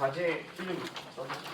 과제 필름 써주세요.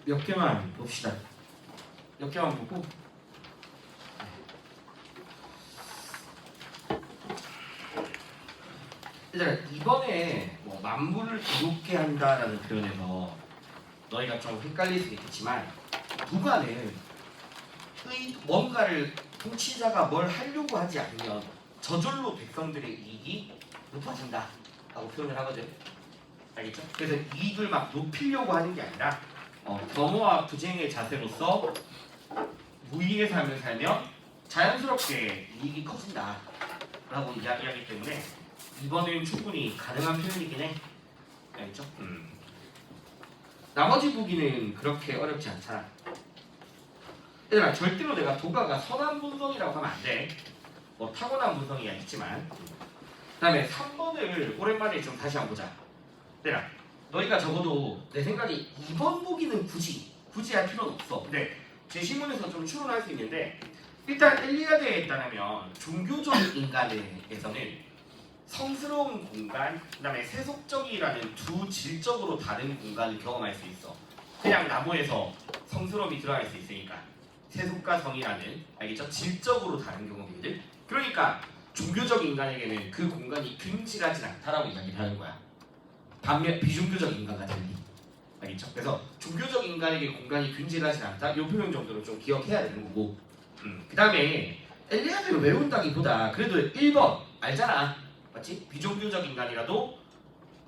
몇 개만 봅시다. 몇 개만 보고 일단 이번에 뭐 만물을 이롭게 한다라는 표현에서 너희가 좀 헷갈릴 수 있겠지만 누가는 뭔가를 통치자가 뭘 하려고 하지 않으면 저절로 백성들의 이익이 높아진다 라고 표현을 하거든. 알겠죠? 그래서 이익을 막 높이려고 하는 게 아니라 겸허와 부쟁의 자세로서 무익의 삶을 살면 자연스럽게 이익이 커진다 라고 이야기하기 때문에 이번엔 충분히 가능한 표현이긴 해. 알겠죠? 나머지 보기는 그렇게 어렵지 않잖아. 얘들아, 절대로 내가 도가가 선한 본성이라고 하면 안 돼. 뭐 타고난 본성이야 있지만. 그 다음에 3번을 오랜만에 좀 다시 한번 보자. 얘들아, 너희가 적어도 내 생각에 2번 보기는 굳이 할 필요는 없어. 근데 제 신문에서 좀 추론할 수 있는데 일단 엘리아드에 따르면 종교적 인간에서는 성스러운 공간, 그 다음에 세속적이라는 두 질적으로 다른 공간을 경험할 수 있어. 그냥 나무에서 성스러움이 들어갈 수 있으니까 세속과 성이라는, 알겠죠? 질적으로 다른 경험이거든. 그러니까 종교적 인간에게는 그 공간이 균질하진 않다라고 이야기를 하는 거야. 반면 비종교적 인간과 달리, 알겠죠? 그래서 종교적 인간에게 공간이 균질하진 않다. 이 표현 정도로 좀 기억해야 되는 거고. 그 다음에 엘리아드를 외운다기보다 그래도 1번 알잖아, 맞지? 비종교적 인간이라도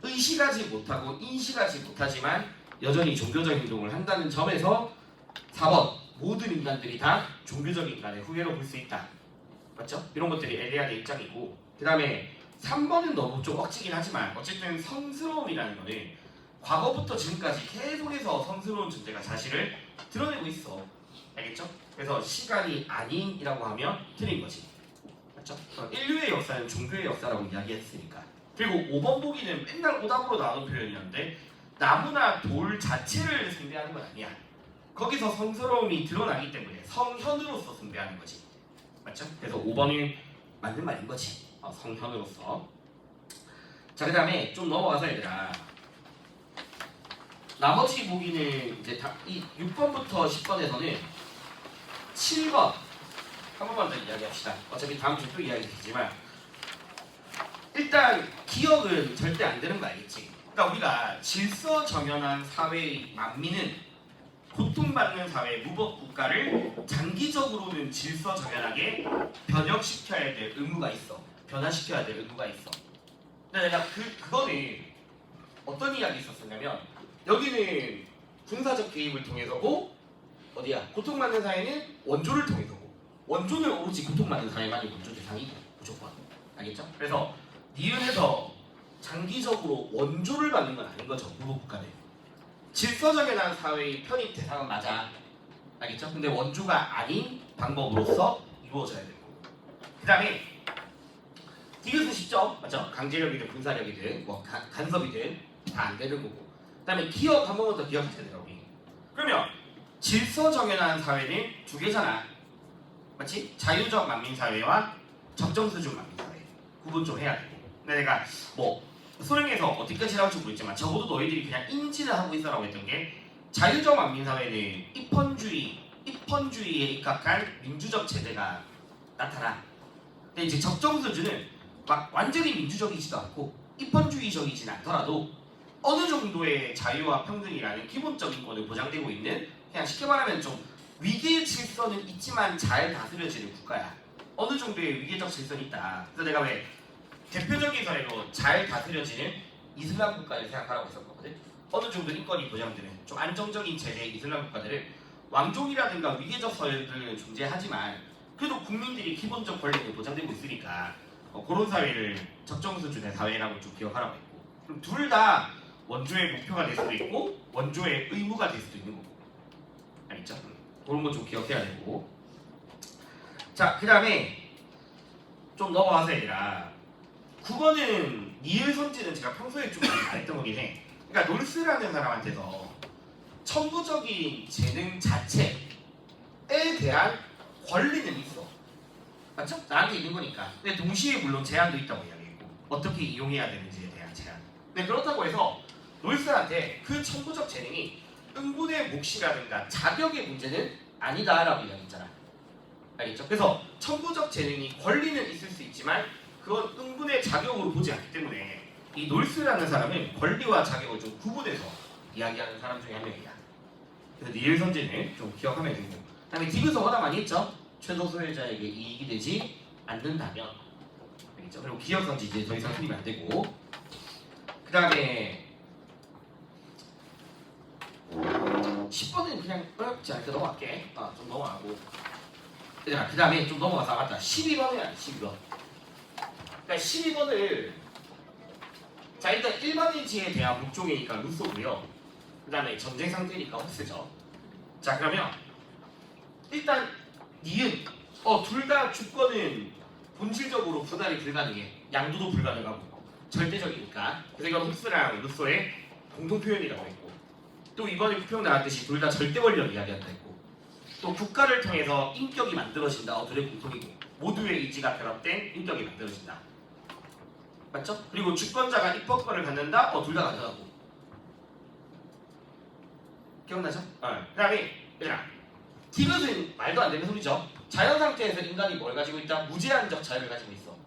의식하지 못하고 인식하지 못하지만 여전히 종교적 행동을 한다는 점에서 4번 모든 인간들이 다 종교적 인간의 후예로 볼 수 있다, 맞죠? 이런 것들이 엘리아드의 입장이고, 그 다음에 3번은 너무 좀 억지긴 하지만 어쨌든 성스러움이라는 거는 과거부터 지금까지 계속해서 성스러운 존재가 자신을 드러내고 있어, 알겠죠? 그래서 시간이 아닌이라고 하면 틀린 거지. 맞죠? 인류의 역사는 종교의 역사라고 이야기했으니까. 그리고 5번 보기는 맨날 오답으로 나오는 표현이었는데 나무나 돌 자체를 숭배하는 건 아니야. 거기서 성스러움이 드러나기 때문에 성현으로서 숭배하는 거지. 맞죠? 그래서 5번이 맞는 말인 거지. 성현으로서. 자, 그 다음에 좀 넘어가서 얘들아, 나머지 보기는 이제 이 6번부터 10번에서는 7번 한 번만 더 이야기합시다. 어차피 다음 주 또 이야기 되지만 일단 기억은 절대 안 되는 거 알겠지? 그러니까 우리가 질서정연한 사회의 만민은 고통받는 사회 무법국가를 장기적으로는 질서정연하게 변혁시켜야 될 의무가 있어. 변화시켜야 될 의무가 있어. 근데 내가 그거는 어떤 이야기 있었었냐면 여기는 군사적 개입을 통해서고 어디야? 고통받는 사회는 원조를 통해서고 원조는 오로지 고통받는 사회만이 원조 대상이고 무조건. 알겠죠? 그래서 니은에서 장기적으로 원조를 받는 건 아닌 거죠. 무법국가는. 질서정연한 사회의 편입 대상은 맞아. 알겠죠? 근데 원조가 아닌 방법으로서 이루어져야 되고. 그 다음에 디귿은 쉽죠? 맞죠? 강제력이든 군사력이든 뭐 간섭이든 다 안 되는 거고. 그 다음에 기억 한 번만 더 기억하셔야 돼요. 우리. 그러면 질서정연한 사회는 두 개잖아. 맞지? 자유적 만민사회와 적정수준 만민사회. 구분 좀 해야 되고. 근데 내가 뭐 소령에서 어디까지 나올지 모르겠지만 적어도 너희들이 그냥 인지를 하고 있어라고 했던 게 자유적 만민사회는 입헌주의에 입각한 민주적 제도가 나타나. 근데 이제 적정수준은 막 완전히 민주적이지도 않고 입헌주의적이진 않더라도 어느 정도의 자유와 평등이라는 기본적인 권을 보장되고 있는, 그냥 쉽게 말하면 좀 위계 질서는 있지만 잘 다스려지는 국가야. 어느 정도의 위계적 질서는 있다. 그래서 내가 왜 대표적인 사례로 잘 다스려지는 이슬람 국가를 생각하라고 했었거든. 어느 정도 인권이 보장되는 좀 안정적인 체제의 이슬람 국가들은 왕족이라든가 위계적 서열들은 존재하지만 그래도 국민들이 기본적 권리가 보장되고 있으니까 그런 사회를 적정 수준의 사회라고 좀 기억하라고 했고, 그럼 둘 다 원조의 목표가 될 수도 있고 원조의 의무가 될 수도 있는 거고. 알겠죠? 그런 거 좀 기억해야 되고. 자, 그 다음에 좀 넘어가서 얘들아, 9번은 니을선지는 제가 평소에 좀 많이 말했던 거긴 해. 그러니까 놀스라는 사람한테서 천부적인 재능 자체에 대한 권리는 있어. 맞죠? 나한테 있는 거니까. 근데 동시에 물론 제한도 있다고 이야기했고 어떻게 이용해야 되는지에 대한 제한. 근데 그렇다고 해서 놀스한테 그 천부적 재능이 응분의 몫이라든가 자격의 문제는 아니다라고 이야기했잖아. 알겠죠? 그래서 천부적 재능이 권리는 있을 수 있지만 그건 응분의 자격으로 보지 않기 때문에 이 놀스라는 사람은 권리와 자격을 좀 구분해서 이야기하는 사람 중에 한 명이야. 그래서 니을선지는 좀 기억하면 되고. 그 다음에 디귿은 워낙 많이 했죠? 최소 소유자에게 이익이 되지 않는다면. 알겠죠? 그리고 기억선지 이제 더 이상 틀리면 안 되고. 그 다음에 10번은 그냥 어렵지 않게 넘어갈게. 좀 넘어가고. 얘들아, 그 다음에 좀 넘어가서 맞다. 12번은 아니 12번. 그러니까 12번을 자 일단 일반인지에 대한 목종이니까 루소고요. 그 다음에 전쟁 상태니까 홉스죠. 자 그러면 일단 니은 둘 다 주권은 본질적으로 분할이 불가능해. 양도도 불가능하고 절대적이니까. 그래서 이건 홉스랑 루소의 공동 표현이라고 했고, 또 이번에 부평 나왔듯이 둘 다 절대 권리를 이야기한다 했고, 또 국가를 통해서 인격이 만들어진다. 둘의 공통이고 모두의 의지가 결합된 인격이 만들어진다. 맞죠? 그리고 주권자가 입법권을 갖는다. 둘 다 가능하고. 기억나죠? 그 다음에 얘들아, 디귿은 말도 안 되는 소리죠. 자연 상태에서 인간이 뭘 가지고 있다? 무제한적 자유를 가지고 있어.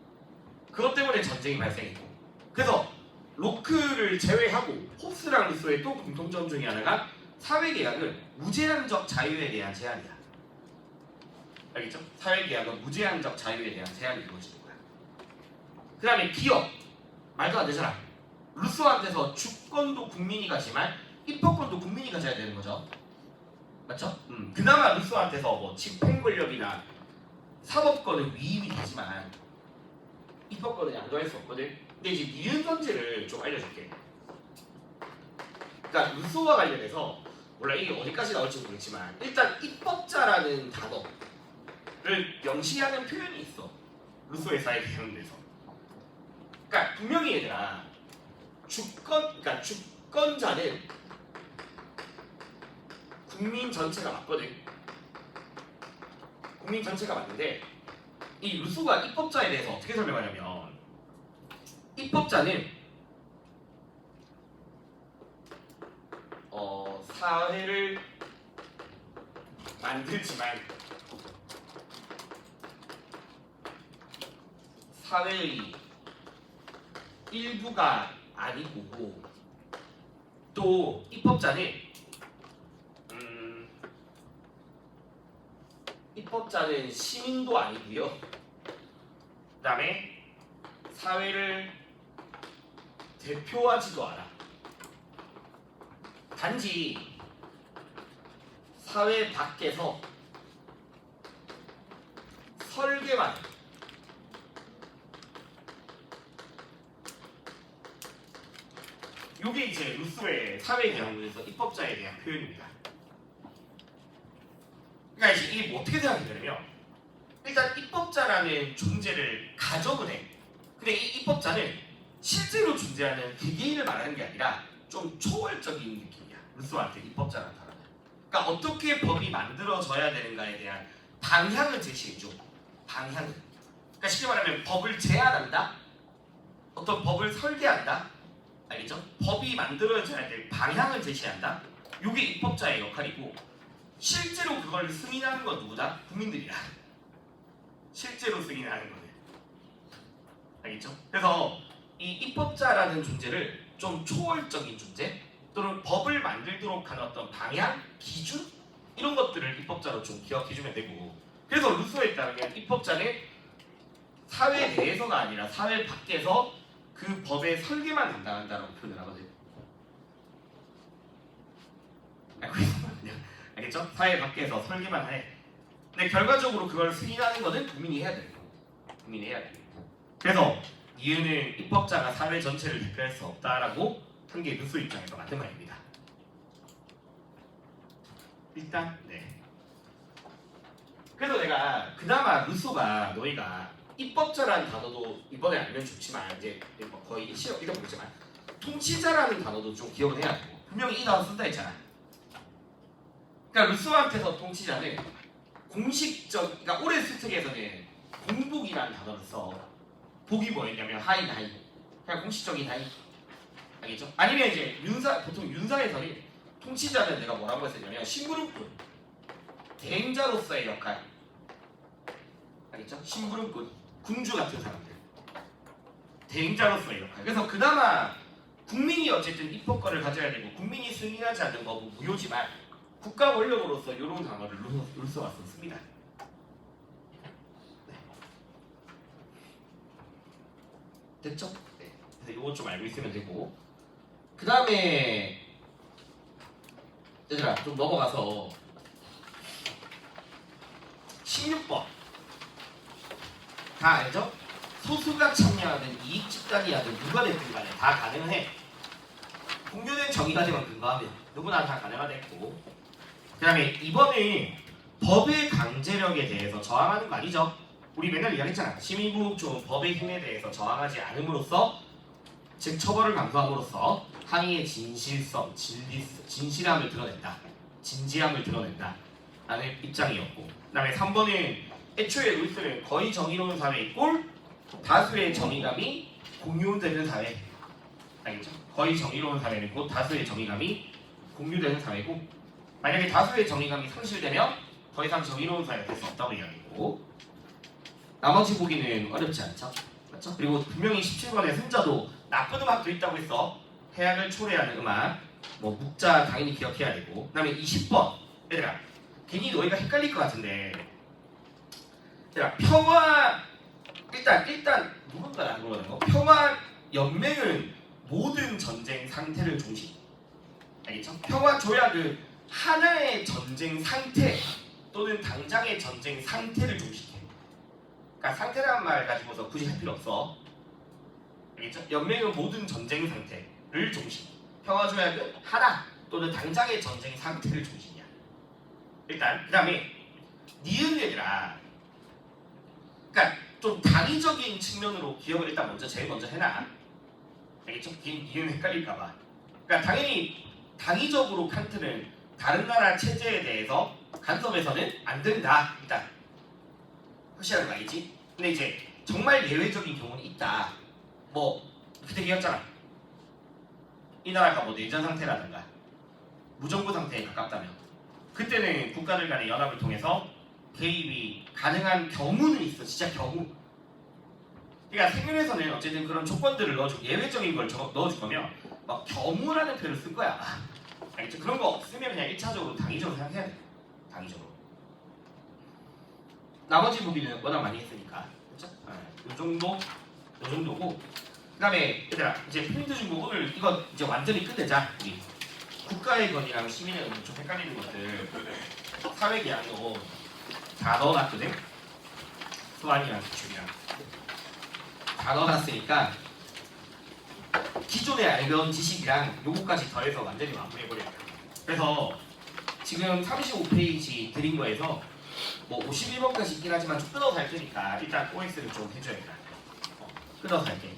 그것 때문에 전쟁이 발생했고. 그래서 로크를 제외하고 홉스랑 루소의 또 공통점 중에 하나가 사회계약은 무제한적 자유에 대한 제한이야. 알겠죠? 사회계약은 무제한적 자유에 대한 제한이 이루어지는 거야. 그 다음에 기업 말도 안 되잖아. 루소한테서 주권도 국민이 가지만 입법권도 국민이 가져야 되는 거죠. 맞죠? 그나마 루소한테서 뭐 집행 권력이나 사법권은 위임이 되지만 입법권은 양도할 수 없거든. 근데 이제 니은 선지를 좀 알려줄게. 그러니까 루소와 관련해서 몰라 이게 어디까지 나올지 모르겠지만 일단 입법자라는 단어를 명시하는 표현이 있어. 루소의 사회 개념에서. 그러니까 분명히 얘들아 그러니까 주권자는 국민 전체가 맞거든. 국민 전체가 맞는데 이 루소가 입법자에 대해서 어떻게 설명하냐면 입법자는 사회를 만들지만 사회의 일부가 아니고 또 입법자는 시민도 아니고요. 그다음에 사회를 대표하지도 않아. 단지 사회 밖에서 설계만 이게 이제 루소의 사회 개념에서 입법자에 대한 표현입니다. 그러니까 이제 이게 뭐 어떻게 생각되냐면 일단 입법자라는 존재를 가정을 해. 근데 이 입법자는 실제로 존재하는 개개인을 말하는 게 아니라 좀 초월적인 느낌이야. 루소한테 입법자라는 단어는. 그러니까 어떻게 법이 만들어져야 되는가에 대한 방향을 제시해줘. 방향을. 그러니까 쉽게 말하면 법을 제안한다. 어떤 법을 설계한다. 알겠죠? 법이 만들어져야 될 방향을 제시한다. 이게 입법자의 역할이고 실제로 그걸 승인하는 건 누구다? 국민들이야. 실제로 승인하는 거는. 알겠죠? 그래서 이 입법자라는 존재를 좀 초월적인 존재 또는 법을 만들도록 하는 어떤 방향, 기준 이런 것들을 입법자로 좀 기억해주면 되고 그래서 루소에 따르면 입법자는 사회 내에서가 아니라 사회 밖에서 그 법의 설계만 담당한다라고 표현을 하거든요. 알겠죠? 사회 밖에서 설계만 해. 근데 결과적으로 그걸 승인하는 것은 국민이 해야 되는 거고. 국민이 해야 되는 거고. 그래서 이유는 입법자가 사회 전체를 대표할 수 없다라고 한 게 루소 입장에서 맞는 말입니다. 일단 네. 그래서 내가 그나마 루소가 너희가 입법자라는 단어도 이번에 알면 좋지만 이제 거의 시험 잊어버리지만 통치자라는 단어도 좀 기억을 해야 되고 분명히 이 단어 쓴다 했잖아. 그러니까 루소한테서 통치자는 공식적, 그러니까 올해 수특에서는 공복이라는 단어를 써. 복이 뭐였냐면 하인. 그냥 공식적인 하인. 알겠죠? 아니면 이제 보통 윤사에서는 통치자는 내가 뭐라고 했었냐면 심부름꾼, 대행자로서의 역할. 알겠죠? 심부름꾼, 군주 같은 사람들. 대행자로서의 역할. 그래서 그나마 국민이 어쨌든 입법권을 가져야 되고 국민이 승인하지 않는 법은 무효지만 국가 권력으로서 이런 단어를 루소가 썼습니다. 네. 됐죠? 네. 그래서 이거 좀 알고 있으면 되고 그 다음에 얘들아 좀 넘어가서 16번 다 알죠? 소수가 참여하든 이익 집단이하든 누가 됐든 간에 다 가능해. 공유된 정의가지만 근거하면 누구나 다 가능하겠고 그 다음에 이번에 법의 강제력에 대해서 저항하는 거 아니죠? 우리 맨날 이야기했잖아. 시민구국주은 법의 힘에 대해서 저항하지 않음으로써 즉 처벌을 감수함으로써 항의의 진실성, 진실함을 드러낸다. 진지함을 드러낸다. 라는 입장이었고 그 다음에 3번은 애초에 루이스는 거의 정의로운 사회 이꼴 다수의 정의감이 공유되는 사회. 알겠죠? 거의 정의로운 사회는 곧 다수의 정의감이 공유되는 사회고 만약에 다수의 정의감이 상실되면 더 이상 정의로운 사회가 될 수 없다고 이야기했고 나머지 보기는 어렵지 않죠? 맞죠? 그리고 분명히 17번에 승자도 나쁜 음악도 있다고 했어. 해악을 초래하는 음악 뭐 묵자 당연히 기억해야 되고 그 다음에 20번 얘들아 괜히 너희가 헷갈릴 것 같은데 얘들아 평화 일단 누군가 안 그러는 거 평화 연맹은 모든 전쟁 상태를 중시 알겠죠? 평화 조약은 하나의 전쟁 상태 또는 당장의 전쟁 상태를 중시해. 그러니까 상태라는 말 가지고서 굳이 할 필요 없어. 알겠죠? 연맹은 모든 전쟁 상태를 중시. 평화 조약은 하나 또는 당장의 전쟁 상태를 중시냐. 일단 그 다음에 니은 얘들아. 그러니까 좀 당위적인 측면으로 기억을 일단 제일 먼저 해놔. 알겠죠? 이해는 헷갈릴까봐. 그러니까 당연히 당위적으로 칸트는 다른 나라 체제에 대해서 간섭해서는 안 된다. 일단 확실한 거 알겠지? 근데 이제 정말 예외적인 경우는 있다. 뭐 그때 얘기했잖아. 이 나라가 뭐 내전 상태라든가 무정부 상태에 가깝다면 그때는 국가들 간의 연합을 통해서 개입이 가능한 경우는 있어. 진짜 경우. 그러니까 생윤에서는 어쨌든 그런 조건들을 넣어주고 예외적인 걸 넣어줄 거면 막 경우라는 표현을 쓸 거야. 알겠죠? 그런 거 없으면 그냥 1차적으로 당위적으로 생각해야 돼. 당위적으로. 나머지 부분은 워낙 많이 했으니까. 그렇죠? 요 정도고. 그다음에 얘들아 이제 프린트 중국 오늘 이거 이제 완전히 끝내자. 우리 국가의 건이랑 시민의 건좀 헷갈리는 것들 사회계약도 다 넣어놨거든. 소환이랑 기출이랑 다 넣어놨으니까 기존에 알던 지식이랑 요거까지 더해서 완전히 마무리해버려. 그래서 지금 35페이지 드린 거에서 뭐 51번까지 있긴 하지만 좀 끊어서 할 테니까 일단 OX를 좀 해줘야겠다. 끊어서 할게.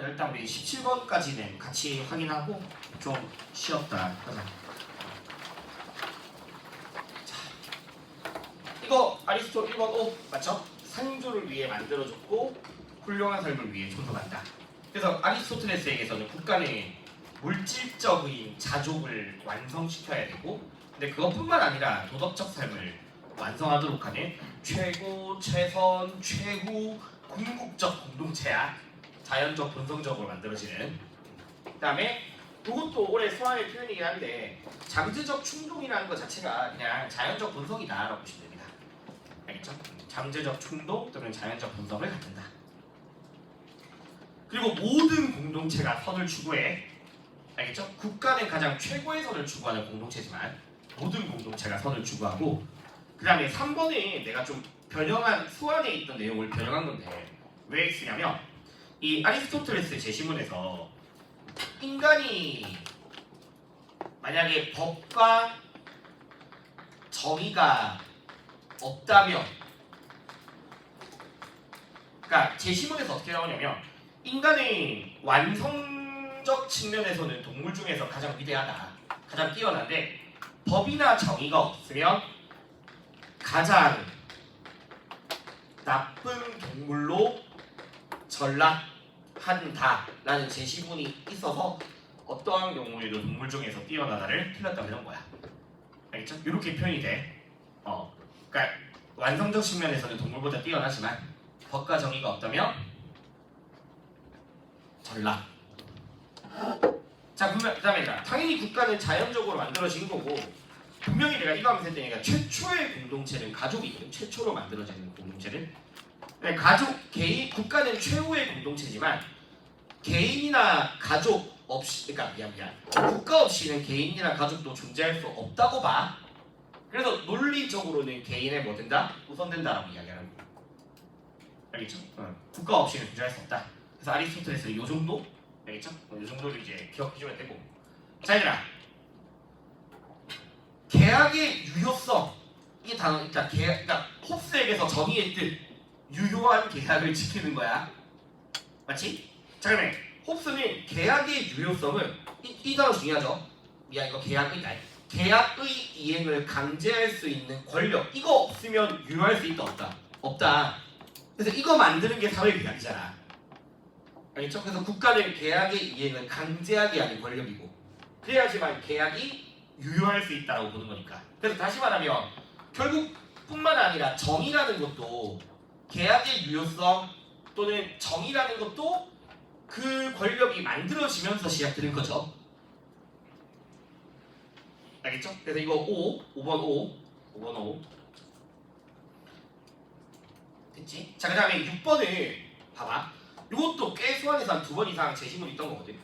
일단 우리 17번까지는 같이 확인하고 좀 쉬었다 하자. 자, 이거 아리스토 1번 5 맞죠? 상조를 위해 만들어줬고 훌륭한 삶을 위해 존속한다. 그래서 아리스토텔레스에게서는 국가는 물질적인 자족을 완성시켜야 되고, 근데 그것뿐만 아니라 도덕적 삶을 완성하도록 하는 최고, 최선, 최후, 궁극적 공동체야. 자연적 본성적으로 만들어지는. 그다음에 이것도 올해 소환의 표현이긴 한데 잠재적 충동이라는 것 자체가 그냥 자연적 본성이다라고 보시면 됩니다. 알겠죠? 잠재적 충동 또는 자연적 본성을 갖는다. 그리고 모든 공동체가 선을 추구해. 알겠죠? 국가는 가장 최고의 선을 추구하는 공동체지만 모든 공동체가 선을 추구하고, 그 다음에 3번에 내가 좀 변형한 수안에 있던 내용을 변형한 건데 왜 쓰냐면 이 아리스토텔레스 제시문에서 인간이 만약에 법과 정의가 없다면, 그러니까 제시문에서 어떻게 나오냐면 인간의 완성적 측면에서는 동물 중에서 가장 위대하다, 가장 뛰어난데 법이나 정의가 없으면 가장 나쁜 동물로 전락한다라는 제시문이 있어서 어떠한 경우에도 동물 중에서 뛰어나다를 틀렸다고 이런 거야. 알겠죠? 이렇게 표현이 돼. 그러니까 완성적 측면에서는 동물보다 뛰어나지만 법과 정의가 없다면 전락. 자, 그다음에 당연히 국가는 자연적으로 만들어진 거고, 분명히 내가 이거 하면서 했더니 최초의 공동체는 가족이거든. 최초로 만들어지는 공동체는. 가족, 개인, 국가는 최후의 공동체지만 개인이나 가족 없이, 그러니까 국가 없이는 개인이나 가족도 존재할 수 없다고 봐. 그래서 논리적으로는 개인의 뭐 된다? 우선된다라고 이야기하는 거야. 알겠죠? 국가 없이는 존재할 수 없다. 그래서 아리스토텔레스는 요 정도? 알겠죠? 요 정도를 이제 기억해주면 되고. 자, 얘들아. 계약의 유효성. 이 단어, 그러니까 홉스에게서 정의의 뜻, 유효한 계약을 지키는 거야. 맞지? 자, 그러면 홉스는 계약의 유효성을 이 단어 중요하죠? 이거 계약의 이행을 강제할 수 있는 권력, 이거 없으면 유효할 수 있다 없다? 없다. 그래서 이거 만드는 게 사회계약이잖아. 알겠죠? 그래서 국가는 계약의 이행을 강제하게 하는 권력이고, 그래야지만 계약이 유효할 수 있다고 보는 거니까. 그래서 다시 말하면 결국 뿐만 아니라 정의라는 것도 계약의 유효성 또는 정의라는 것도 그 권력이 만들어지면서 시작되는 거죠. 알겠죠? 그래서 이거 5번 5 됐지? 자, 그 다음에 6번을 봐봐. 이것도 꽤 소환해서 한 2번 이상 제시문이 있던 거거든.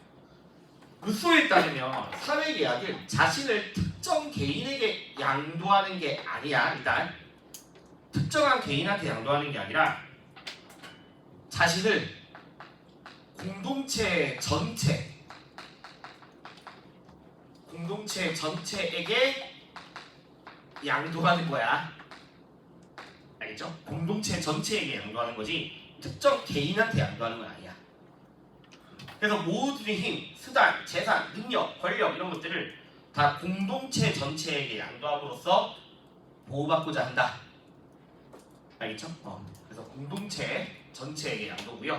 루소에 따르면 사회계약은 자신을 특정 개인에게 양도하는 게 아니야. 일단 특정한 개인한테 양도하는 게 아니라 자신을 공동체 전체에게 양도하는 거야. 알겠죠? 공동체 전체에게 양도하는 거지 특정 개인한테 양도하는 건 아니야. 그래서 모든 힘, 수단, 재산, 능력, 권력 이런 것들을 다 공동체 전체에게 양도함으로써 보호받고자 한다. 알겠죠? 그래서 공동체 전체에게 양도고요.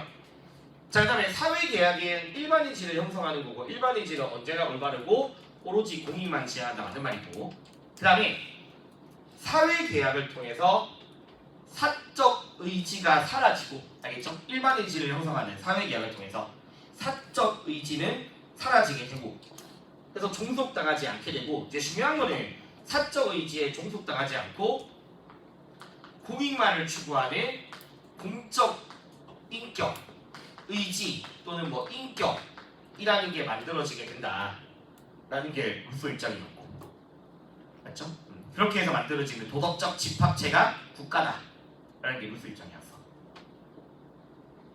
자, 그 다음에 사회계약은 일반인지를 형성하는 거고, 일반인지는 언제나 올바르고 오로지 공익만 지향한다 맞는 말이고, 그 다음에 사회계약을 통해서 사적 의지가 사라지고, 알겠죠? 일반인지를 형성하는 사회계약을 통해서 사적 의지는 사라지게 되고, 그래서 종속당하지 않게 되고, 이제 중요한 거는 사적 의지에 종속당하지 않고 공익만을 추구하는 공적 인격, 의지 또는 뭐 인격이라는 게 만들어지게 된다라는 게 루소 입장이었고, 맞죠? 그렇게 해서 만들어지는 도덕적 집합체가 국가다라는 게 루소 입장이었어.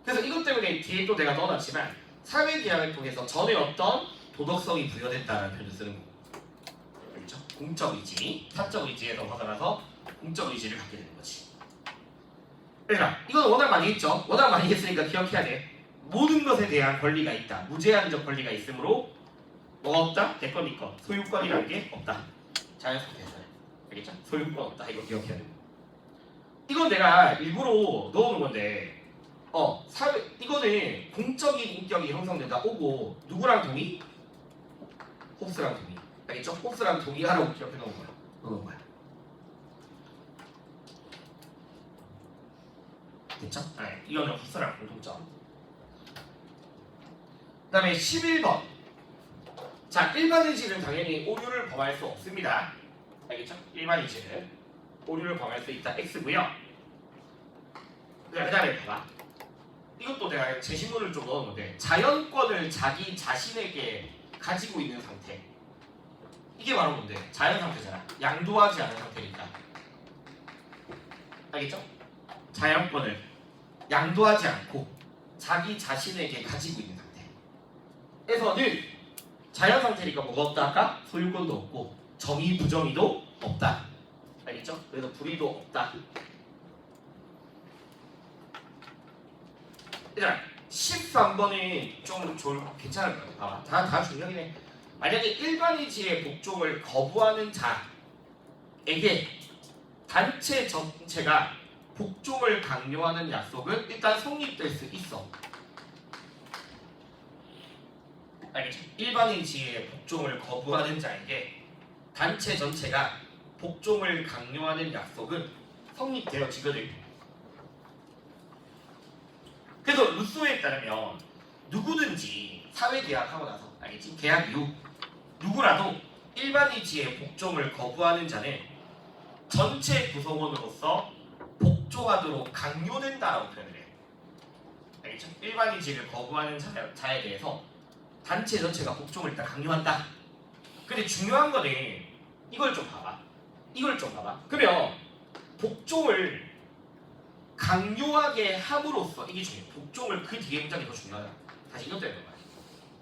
그래서 이것 때문에 뒤에 또 내가 넣어놨지만 사회계약을 통해서 전에 어떤 도덕성이 부여됐다라는 표현을 쓰는 거고, 그렇죠? 공적 의지, 사적 의지에서 벗어나서 공적 의지를 갖게 되는 거지. 그러니까 이건 워낙 많이 했죠. 워낙 많이 했으니까 기억해야 돼. 모든 것에 대한 권리가 있다. 무제한적 권리가 있으므로 뭐가 없다? 대권 이권 소유권이라는 게 없다. 자연 상태에서는. 알겠죠? 소유권 없다. 이거 기억해야 돼. 이건 내가 일부러 넣어놓은 건데 이거는 공적인 인격이 형성된다. 오고 누구랑 동의? 홉스랑 동의. 알겠죠? 홉스랑 동의하라고 기억해 놓은 거야. 넣은 거야. 됐죠? 네, 이거는 홉스랑 공통점. 그 다음에 11번. 자, 일반 의지는 당연히 오류를 범할 수 없습니다. 알겠죠? 일반 의지는 오류를 범할 수 있다. X고요. 그 다음에 봐봐. 이것도 내가 제시문을 좀 넣었는데 자연권을 자기 자신에게 가지고 있는 상태. 이게 바로 뭔데? 자연 상태잖아. 양도하지 않은 상태니까. 알겠죠? 자연권을 양도하지 않고 자기 자신에게 가지고 있는 상태에서는 자연 상태니까 뭐가 없다 아까? 소유권도 없고 정의 부정의도 없다. 알겠죠? 그래서 불의도 없다. 얘들아 13번이 좀 괜찮을 것 같아. 봐봐. 다 중요하긴 해. 만약에 일반의지의 복종을 거부하는 자에게 단체 전체가 복종을 강요하는 약속은 일단 성립될 수 있어. 알겠죠? 일반의지의 복종을 거부하는 자에게 단체 전체가 복종을 강요하는 약속은 성립되어지거든. 그래서 루소에 따르면 누구든지 사회계약하고 나서 알겠지? 계약 이후 누구라도 일반의지의 복종을 거부하는 자는 전체 구성원으로서 복종하도록 강요된다라고 표현을 해. 알겠죠? 일반의지를 거부하는 자에 대해서 단체 전체가 복종을 일단 강요한다. 근데 중요한 거는 이걸 좀 봐봐. 그러면 복종을 강요하게 함으로써 이게 중요해. 복종을 그 뒤에 문장이 더 중요하다. 다시 이것 때문에 말이야.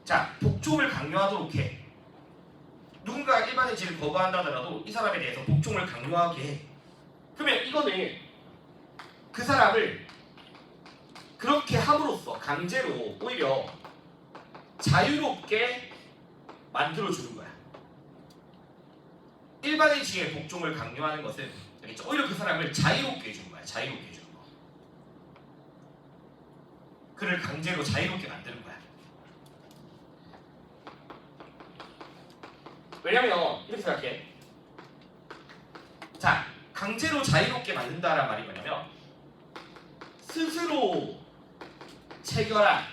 자, 복종을 강요하도록 해. 누군가 일반의 지를 거부한다 하더라도 이 사람에 대해서 복종을 강요하게 해. 그러면 이거는 그 사람을 그렇게 함으로써 강제로 오히려 자유롭게 만들어주는 거야. 일반의 지의 복종을 강요하는 것은 알겠죠? 오히려 그 사람을 자유롭게 해주는 거야. 자유롭게 해주는 거. 그를 강제로 자유롭게 만드는 거야. 왜냐면 이렇게 생각해. 자, 강제로 자유롭게 만든다란 말이 뭐냐면 스스로 체결한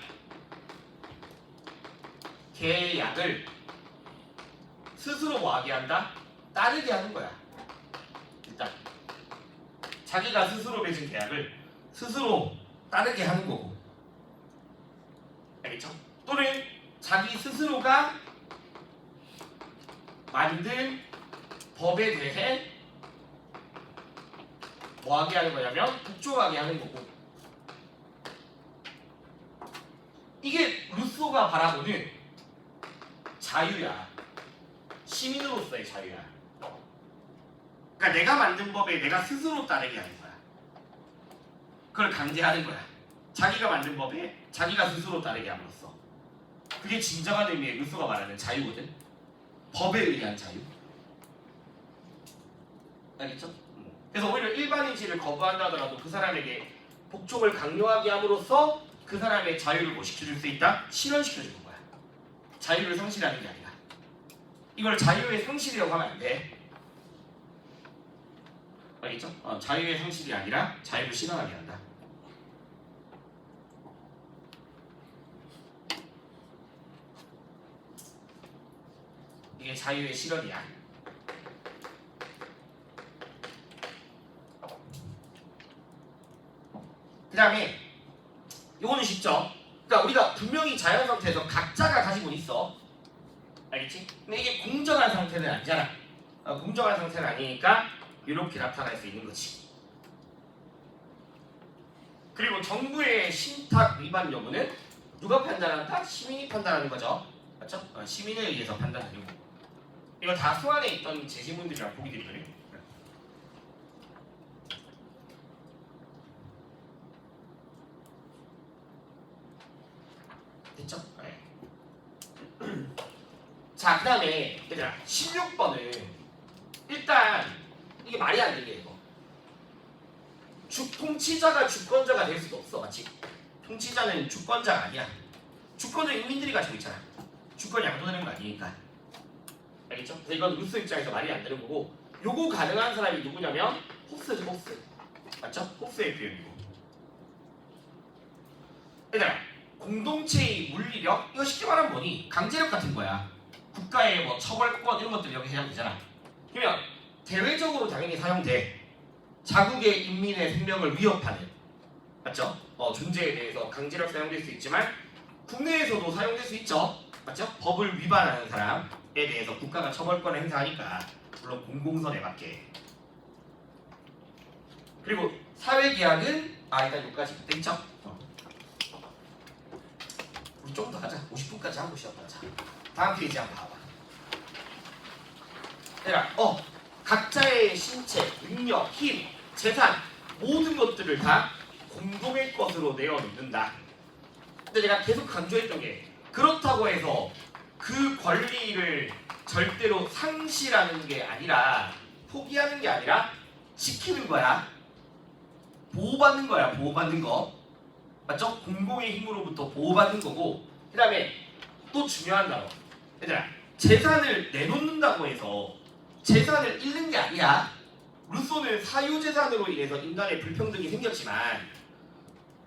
계약을 스스로 뭐 하게 한다? 따르게 하는 거야. 일단 자기가 스스로 맺은 계약을 스스로 따르게 하는 거고. 알겠죠? 또는 자기 스스로가 만든 법에 대해 뭐하게 하는 거냐면 복종하게 하는 거고. 이게 루소가 바라보는 자유야. 시민으로서의 자유야. 그러니까 내가 만든 법에 내가 스스로 따르게 하는 거야. 그걸 강제하는 거야. 자기가 만든 법에 자기가 스스로 따르게 함으로써. 그게 진정한 의미의 루소가 말하는 자유거든. 법에 의한 자유. 알겠죠? 그래서 오히려 일반인지를 거부한다 하더라도 그 사람에게 복종을 강요하게 함으로써 그 사람의 자유를 뭐 시켜줄 수 있다? 실현시켜주는 거야. 자유를 상실하는 게 아니라. 이걸 자유의 상실이라고 하면 안 돼. 알겠죠? 자유의 상실이 아니라 자유를 실현하게 한다. 이게 자유의 실현이야. 그 다음에 요거는 쉽죠? 그러니까 우리가 분명히 자연 상태에서 각자가 가지고 있어. 알겠지? 근데 이게 공정한 상태는 아니잖아. 공정한 상태는 아니니까 이렇게 나타날 수 있는 거지. 그리고 정부의 신탁 위반 여부는 누가 판단한다? 시민이 판단하는 거죠. 맞죠? 시민에 의해서 판단하는 거. 이거 다 소안에 있던 제시문들이랑 보기 드리거든요. 됐죠? 네. 자, 그 다음에 얘들아 16번은 일단 이게 말이 안 되게 이거 통치자가 주권자가 될 수도 없어. 맞지? 통치자는 주권자가 아니야. 주권은 인민들이 가지고 있잖아. 주권이 양도되는 거 아니니까. 알겠죠? 그래서 이건 루스 입장에서 말이 안 되는 거고, 요거 가능한 사람이 누구냐면 홉스죠. 홉스. 맞죠? 홉스의 표현이고. 얘들아 공동체의 물리력, 이거 쉽게 말하면 뭐니? 강제력 같은 거야. 국가의 뭐 처벌권 이런 것들 이렇게 해야 되잖아. 그러면 대외적으로 당연히 사용돼. 자국의 인민의 생명을 위협하는, 맞죠? 존재에 대해서 강제력 사용될 수 있지만 국내에서도 사용될 수 있죠. 맞죠? 법을 위반하는 사람에 대해서 국가가 처벌권을 행사하니까 물론 공공선에 맞게. 그리고 사회계약은 일단 여기까지 됐죠? 우리 좀 더 하자. 50분까지 하고 시작하자. 자, 다음 페이지 한번 봐봐. 얘들아, 각자의 신체, 능력, 힘, 재산 모든 것들을 다 공동의 것으로 내어놓는다. 근데 내가 계속 강조했던 게, 그렇다고 해서 그 권리를 절대로 상실하는 게 아니라, 포기하는 게 아니라 지키는 거야. 보호받는 거야. 보호받는 거. 맞죠? 공공의 힘으로부터 보호받는 거고, 그 다음에 또 중요한 단어. 얘들아, 재산을 내놓는다고 해서 재산을 잃는 게 아니야. 루소는 사유재산으로 인해서 인간의 불평등이 생겼지만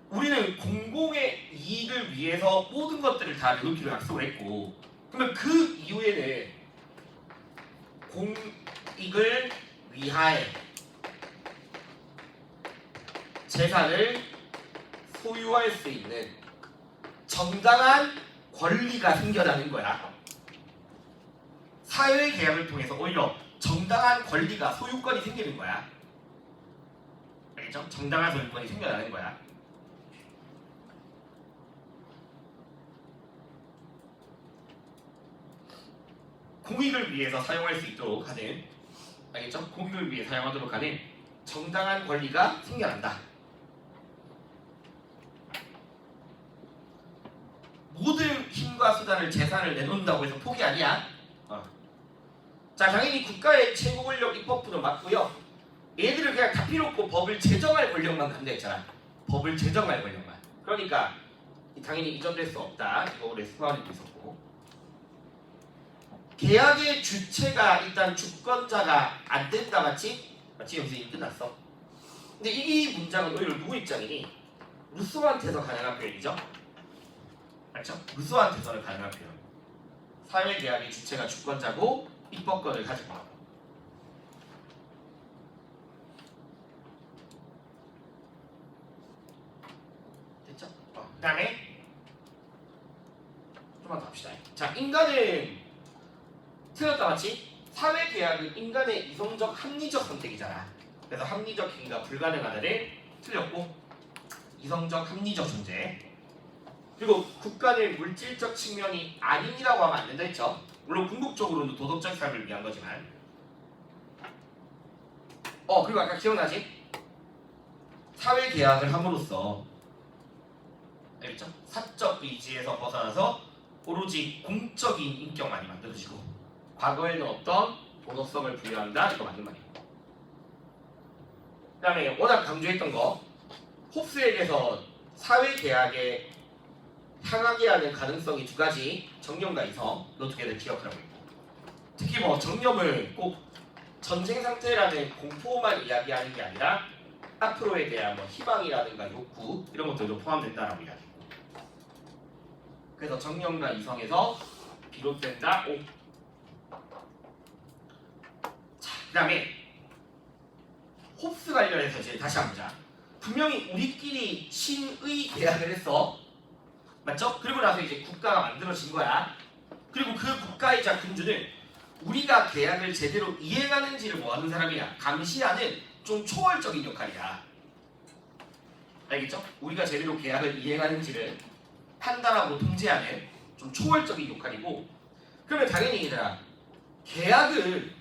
우리는 공공의 이익을 위해서 모든 것들을 다 내놓기로 약속을 했고, 그러면 그 이후에는 공익을 위하여 재산을 소유할 수 있는 정당한 권리가 생겨나는 거야. 사회 계약을 통해서 오히려 정당한 권리가, 소유권이 생기는 거야. 알겠죠? 정당한 소유권이 생겨나는 거야. 공익을 위해서 사용할 수 있도록 하는, 알겠죠? 공익을 위해 사용하도록 하는 정당한 권리가 생겨난다. 모든 힘과 수단을, 재산을 내놓는다고 해서 포기 아니야. 자, 당연히 국가의 최고 권력 입법부는 맞고요. 얘들을 그냥 다 필요 없고 법을 제정할 권력만 간다 했잖아. 법을 제정할 권력만. 그러니까 당연히 이전될 수 없다. 이거 우리 수강하고 있었고. 계약의 주체가 일단 주권자가 안 된다. 맞지? 맞지? 여기서 이미 끝났어. 근데 이 문장은 오히려 누구 입장이니? 루소한테서 가능한 표현이죠. 맞죠? 루소한테서는 가능한 표현. 사회계약의 주체가 주권자고 입법권을 가지고 있다. 됐죠? 그 다음에 좀만 더 합시다. 자, 인간은 틀렸다 맞지? 사회계약은 인간의 이성적 합리적 선택이잖아. 그래서 합리적 행위가 불가능하다를 틀렸고, 이성적 합리적 존재. 그리고 국가는 물질적 측면이 아닌이라고 하면 안 된다 했죠. 물론 궁극적으로는 도덕적 삶을 위한 거지만. 그리고 아까 기억나지? 사회계약을 함으로써, 알겠죠? 사적 의지에서 벗어나서 오로지 공적인 인격만이 만들어지고, 과거에는 어떤 도덕성을 부여한다, 이거 맞는 말이고. 그 다음에 워낙 강조했던 거, 홉스에게서 사회계약에 향하게 하는 가능성이 두 가지, 정념과 이성, 이 두 개를 기억하라고 있고, 특히 뭐 정념을 꼭 전쟁 상태라는 공포만 이야기하는 게 아니라 앞으로에 대한 뭐 희망이라든가 욕구 이런 것들도 포함된다라고 이야기했고, 그래서 정념과 이성에서 비롯된다. 자, 그 다음에 홉스 관련해서 이제 다시 한번 보자. 분명히 우리끼리 신의 계약을 했어. 맞죠? 그리고 나서 이제 국가가 만들어진 거야. 그리고 그 국가이자 군주는 우리가 계약을 제대로 이행하는지를 뭐하는 사람이야? 감시하는 좀 초월적인 역할이야. 알겠죠? 우리가 제대로 계약을 이행하는지를 판단하고 통제하는 좀 초월적인 역할이고, 그러면 당연히 얘들아, 계약을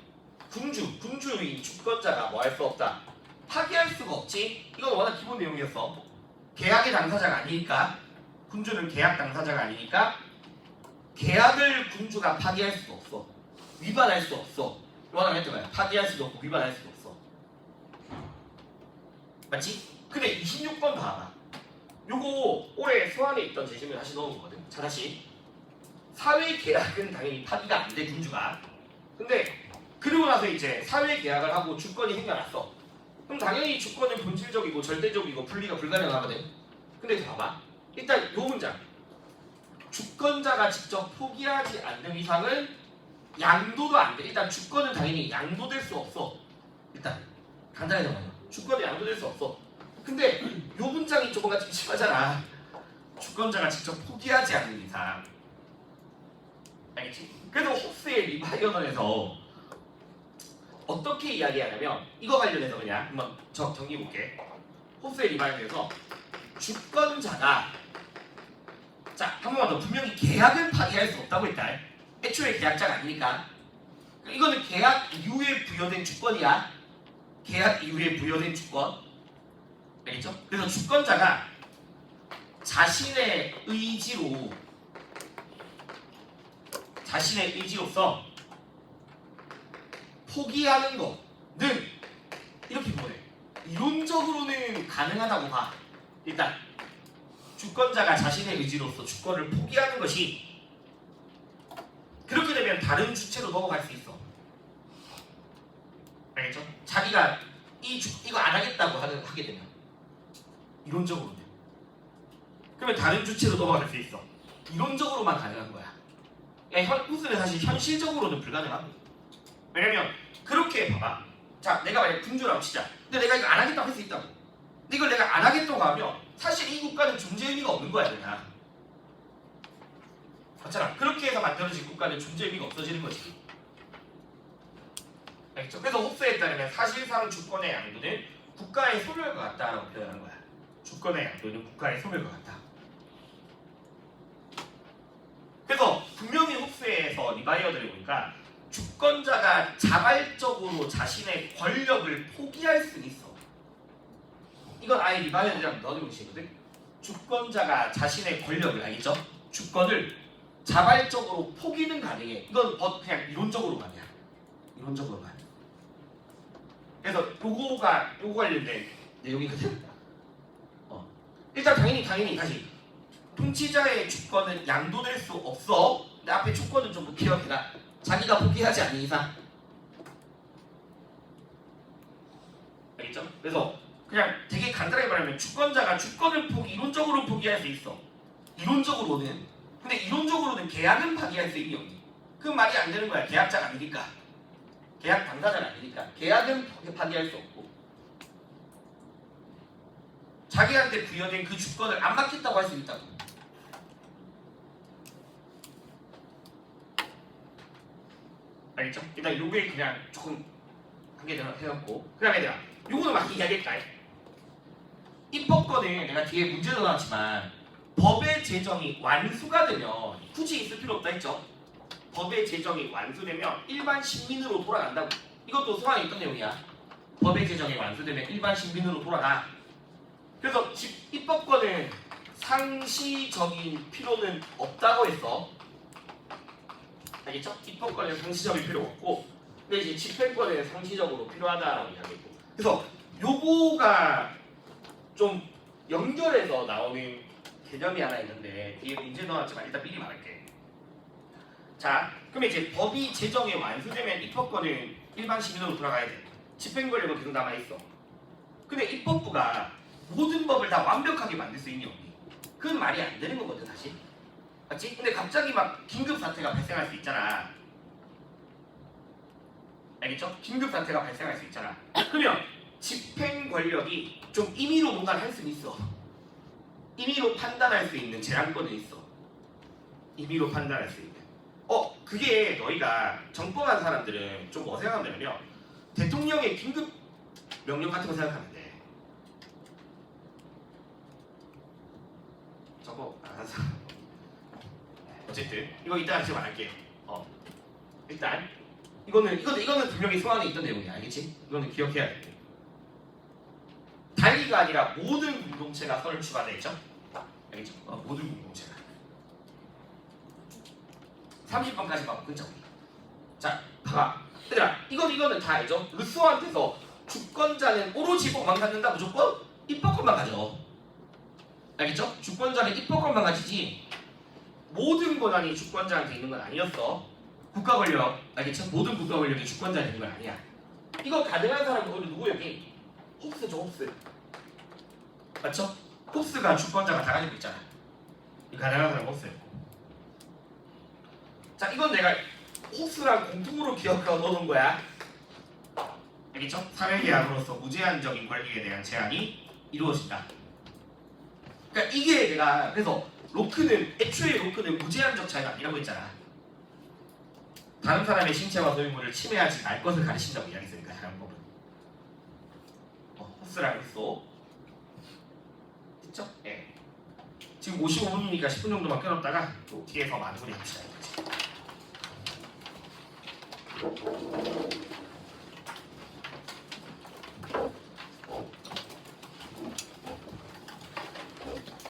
군주인 주권자가 뭐 할 수 없다. 파기할 수가 없지. 이건 워낙 기본 내용이었어. 계약의 당사자가 아니니까. 군주는 계약 당사자가 아니니까 계약을 군주가 파기할 수도 없어. 위반할 수 없어. 이거는 했던 거야. 파기할 수도 없고 위반할 수도 없어. 맞지? 근데 26번 봐봐. 요거 올해 소환에 있던 제시문 다시 넣은 거거든. 자, 다시. 사회 계약은 당연히 파기가 안 돼, 군주가. 근데 그러고 나서 이제 사회 계약을 하고 주권이 생겨났어. 그럼 당연히 주권은 본질적이고 절대적이고 분리가 불가능하거든. 근데 봐봐. 일단 요 문장. 주권자가 직접 포기하지 않는 이상은 양도도 안 돼. 일단 주권은 당연히 양도될 수 없어. 일단 간단하게 말해요. 주권은 양도될 수 없어. 근데 요 문장이 조금 좀 심하잖아. 주권자가 직접 포기하지 않는 이상. 알겠지? 그래서 홉스의 리바이어널에서 어떻게 이야기하냐면 이거 관련해서 그냥 한번 정리해볼게. 홉스의 리바이어널에서 주권자가 자, 한 번만 더 분명히 계약을 파기할 수 없다고 했다. 애초에 계약자가 아니니까. 이거는 계약 이후에 부여된 주권이야. 계약 이후에 부여된 주권. 알겠죠? 그래서 주권자가 자신의 의지로서 포기하는 거는 이렇게 보내. 이론적으로는 가능하다고 봐. 일단 주권자가 자신의 의지로서 주권을 포기하는 것이 그렇게 되면 다른 주체로 넘어갈 수 있어. 알겠죠? 자기가 이거 안 하겠다고 하게 되면 이론적으로는 그러면 다른 주체로 넘어갈 수 있어. 이론적으로만 가능한 거야. 헛웃음은 사실 현실적으로는 불가능한 거야. 왜냐면 그렇게 봐봐. 자, 내가 만약 군주라고 치자. 근데 내가 이거 안 하겠다고 할 수 있다고. 근데 이걸 내가 안 하겠다고 하면 사실 이 국가는 존재 의미가 없는 거야, 그냥. 맞잖아. 그렇게 해서 만들어진 국가는 존재 의미가 없어지는 거지. 알겠죠? 그래서 홉스에 따르면 사실상 주권의 양도는 국가의 소멸과 같다라고 표현하는 거야. 주권의 양도는 국가의 소멸과 같다. 그래서 분명히 홉스에서 리바이어들을 보니까 주권자가 자발적으로 자신의 권력을 포기할 수 있어. 이건 아예 리바이어들이랑 넣어두는 것이거든. 주권자가 자신의 권력을, 알겠죠? 주권을 자발적으로 포기는 가능해. 이건 그냥 이론적으로만이야. 이론적으로만. 그래서 요거 관련된 내용이거든. 일단 당연히 다시 통치자의 주권은 양도될 수 없어. 근데 앞에 주권은 좀 기억해라. 자기가 포기하지 않는 이상. 알겠죠? 그래서 그냥 되게 간단하게 말하면 주권자가 주권을 이론적으로 포기할 수 있어. 이론적으로는. 근데 이론적으로는 계약은 파기할 수 있니 없니? 그건 말이 안 되는 거야. 계약자가 아니니까. 계약 당사자가 아니니까. 계약은 파기할 수 없고. 자기한테 부여된 그 주권을 안 받겠다고 할 수 있다고. 알겠죠? 일단 요게 그냥 조금 한 개 더 해놓고 그 다음에 내가 요거는 막 이야기할까? 입법권은 내가 뒤에 문제도 나왔지만 법의 제정이 완수가 되면 굳이 있을 필요 없다 했죠? 법의 제정이 완수되면 일반 시민으로 돌아간다고. 이것도 소환에 있던 내용이야. 법의 제정이 완수되면 일반 시민으로 돌아가. 그래서 입법권은 상시적인 필요는 없다고 했어. 알겠죠? 입법권은 상시적인 필요 없고, 근데 이제 집행권은 상시적으로 필요하다라고 이야기했고. 그래서 요거가 좀 연결해서 나오는 개념이 하나 있는데 뒤에 문제 넣었지만 일단 미리 말할게. 자, 그럼 이제 법이 제정에 완수되면 입법권은 일반 시민으로 돌아가야 돼. 집행권력은 계속 남아 있어. 근데 입법부가 모든 법을 다 완벽하게 만들 수 있니 없니? 그건 말이 안 되는 거거든 사실. 맞지? 근데 갑자기 막 긴급 사태가 발생할 수 있잖아. 알겠죠? 긴급 사태가 발생할 수 있잖아. 그러면 집행 권력이 좀 임의로 뭔가를 할 수는 있어. 임의로 판단할 수 있는 제한권은 있어. 임의로 판단할 수 있는. 그게 너희가 정법한 사람들은 좀 뭐 생각하면 되냐면 대통령의 긴급 명령 같은 거 생각하면 돼. 정법 알아서. 어쨌든 이거 이따가 같이 말할게. 일단 이거는 분명히 소환에 있던 내용이야. 알겠지? 이거는 기억해야 돼. 단위가 아니라 모든 공동체가 선을 추가되죠. 알겠죠? 모든 공동체가 30번까지 봐봐. 그죠? 자, 봐봐. 얘들아, 이거는 다 알죠? 루소한테서 주권자는 오로지 뭐만 갖는다? 무조건 입법권만 가져. 알겠죠? 주권자는 입법권만 가지지 모든 권한이 주권자한테 있는 건 아니었어. 국가 권력, 알겠죠? 모든 국가 권력이 주권자한테 있는 건 아니야. 이거 가능한 사람은 우리 누구 여기? 홉스죠, 홉스. 맞죠? 홉스가 주권자가 다 가지고 있잖아. 이 가능한 사람 홉스였고. 자, 이건 내가 홉스랑 공통으로 기억하고 넣어놓은 거야. 알겠죠? 사회계약으로서 무제한적인 권리에 대한 제한이 이루어진다. 그러니까 이게 내가 그래서 로크는 애초에 로크는 무제한적 자유가 아니라고 했잖아. 다른 사람의 신체와 소유물을 침해하지 말 것을 가르친다고 이야기했으니까 자연법은. 홉스랑 루소. 됐죠? 예. 지금 55분이니까 10분 정도만 끊었다가 또 뒤에서 마무리 합시다.